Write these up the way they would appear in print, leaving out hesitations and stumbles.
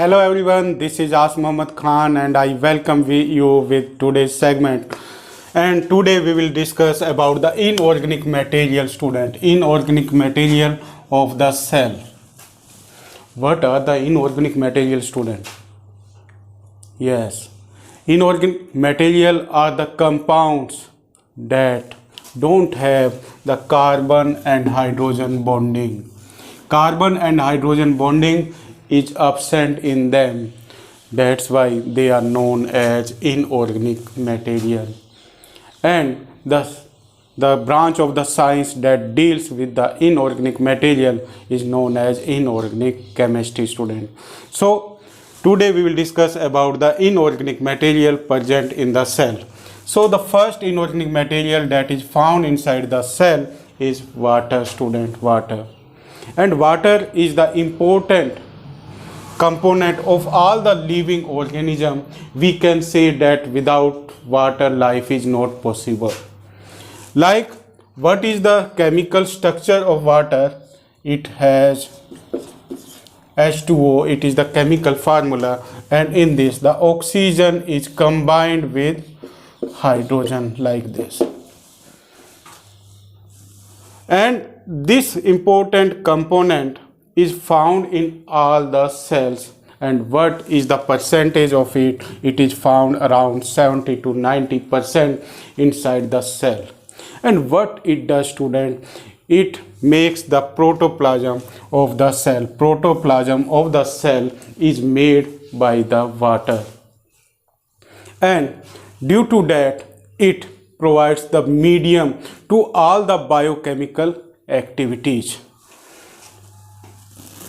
Hello everyone, this is As Muhammad Khan and I welcome you with today's segment. And today we will discuss about the inorganic material student, inorganic material of the cell. What are the inorganic material student? Yes, inorganic material are the compounds that don't have the carbon and hydrogen bonding. Carbon and hydrogen bonding is absent in them. That's why they are known as inorganic material. And thus, the branch of the science that deals with the inorganic material is known as inorganic chemistry student. So today we will discuss about the inorganic material present in the cell. So the first inorganic material that is found inside the cell is water student, water. And water is the important component of all the living organism. We can say that without water life is not possible. Like, what is the chemical structure of water? It has H2O, it is the chemical formula, and in this the oxygen is combined with hydrogen like this. And this important component is found in all the cells. And what is the percentage of it? It is found around 70 to 90% inside the cell. And what it does, student? It makes the protoplasm of the cell. Protoplasm of the cell is made by the water. And due to that, it provides the medium to all the biochemical activities.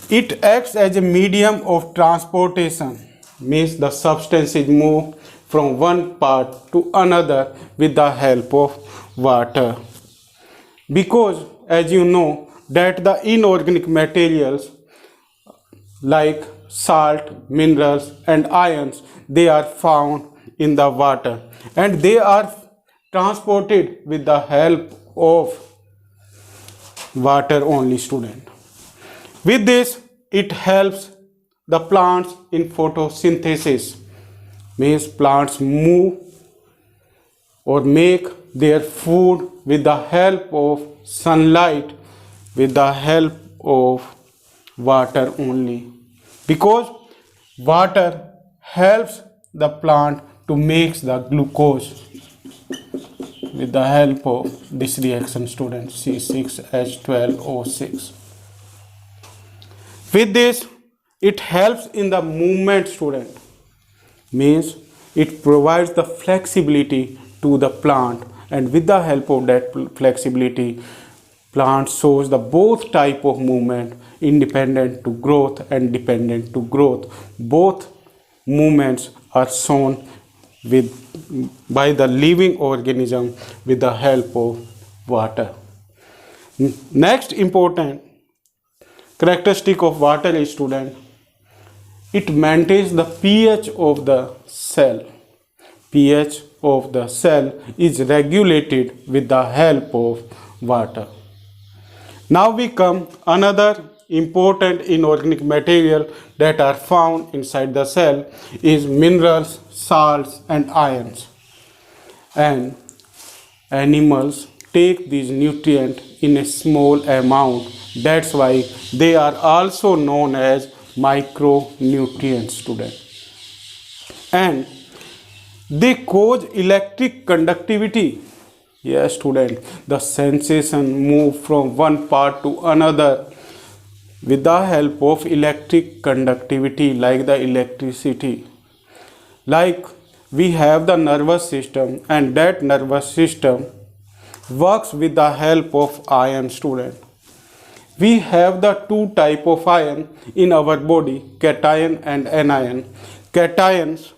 It acts as a medium of transportation, means the substances move from one part to another with the help of water. Because as you know that the inorganic materials like salt, minerals and ions, they are found in the water and they are transported with the help of water only, student. With this, it helps the plants in photosynthesis, means plants move or make their food with the help of sunlight, with the help of water only. Because water helps the plant to make the glucose with the help of this reaction, student, C6H12O6. With this, it helps in the movement, student, means it provides the flexibility to the plant, and with the help of that flexibility, plant shows the both type of movement, independent to growth and dependent to growth. Both movements are shown by the living organism with the help of water. Next important characteristic of water is, student, it maintains the pH of the cell. pH of the cell is regulated with the help of water. Now we come another important inorganic material that are found inside the cell is minerals, salts and ions. And animals take these nutrients in a small amount. That's why they are also known as micronutrients, student. And they cause electric conductivity. Yes, student, the sensation move from one part to another with the help of electric conductivity, like the electricity. Like we have the nervous system, and that nervous system works with the help of iron, student. We have the two type of iron in our body, cation and anion. Cations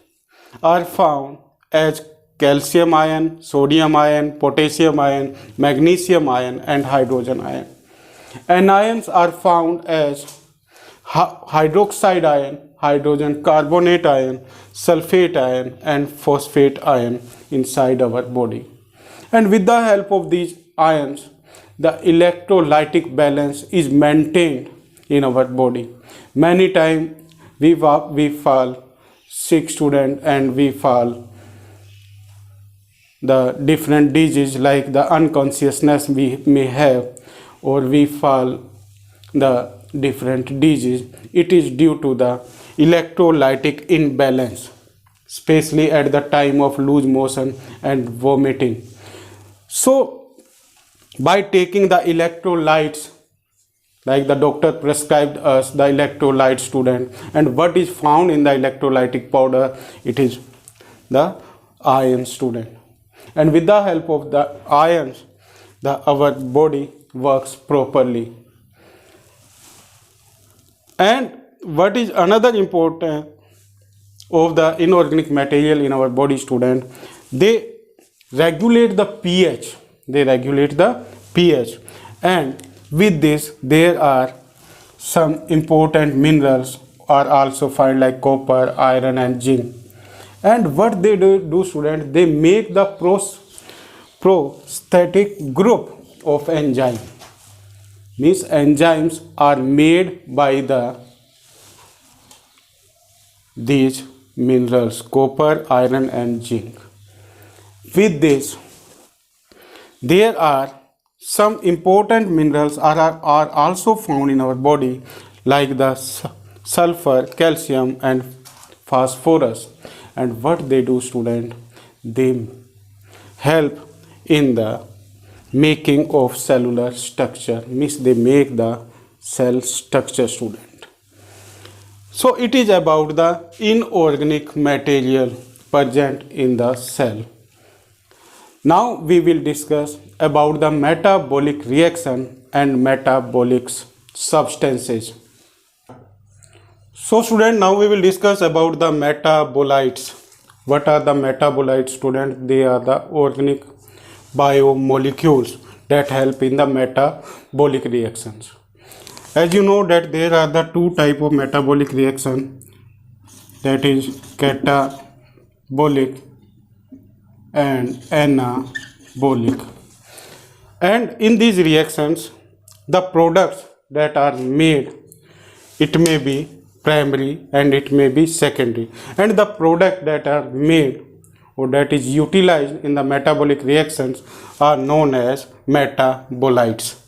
are found as calcium ion, sodium ion, potassium ion, magnesium ion and hydrogen ion. Anions are found as hydroxide ion, hydrogen carbonate ion, sulfate ion and phosphate ion inside our body. And with the help of these ions, the electrolytic balance is maintained in our body. Many times we fall sick student, and we fall the different disease like the unconsciousness we may have, or we fall the different disease. It is due to the electrolytic imbalance, especially at the time of loose motion and vomiting. So by taking the electrolytes, like the doctor prescribed us the electrolyte student, and what is found in the electrolytic powder, it is the iron student, and with the help of the ions our body works properly. And what is another important of the inorganic material in our body student, they regulate the pH, and with this there are some important minerals are also found like copper, iron and zinc. And what they do student, they make the prosthetic group of enzyme, means enzymes are made by these minerals copper, iron and zinc. With this there are some important minerals are also found in our body like the sulfur, calcium and phosphorus. And what they do student, they help in the making of cellular structure, means they make the cell structure student. So it is about the inorganic material present in the cell. Now we will discuss about the metabolic reaction and metabolic substances. So student, now we will discuss about the metabolites. What are the metabolites student? They are the organic biomolecules that help in the metabolic reactions. As you know that there are the two type of metabolic reaction, that is catabolic and anabolic. And in these reactions the products that are made, it may be primary and it may be secondary, and the product that are made or that is utilized in the metabolic reactions are known as metabolites.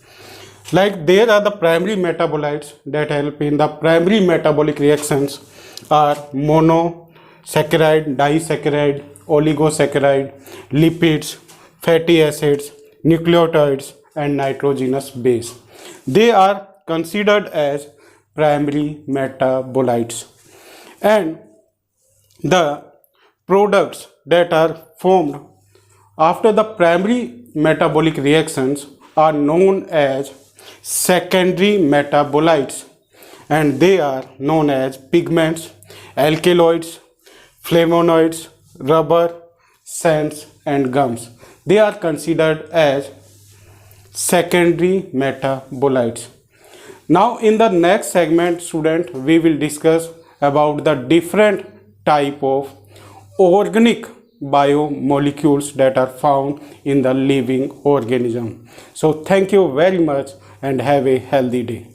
Like there are the primary metabolites that help in the primary metabolic reactions are monosaccharide, disaccharide, oligosaccharide, lipids, fatty acids, nucleotides and nitrogenous base. They are considered as primary metabolites. And the products that are formed after the primary metabolic reactions are known as secondary metabolites, and they are known as pigments, alkaloids, flavonoids, rubber, scents and gums. They are considered as secondary metabolites. Now in the next segment student, we will discuss about the different type of organic biomolecules that are found in the living organism. So thank you very much and have a healthy day.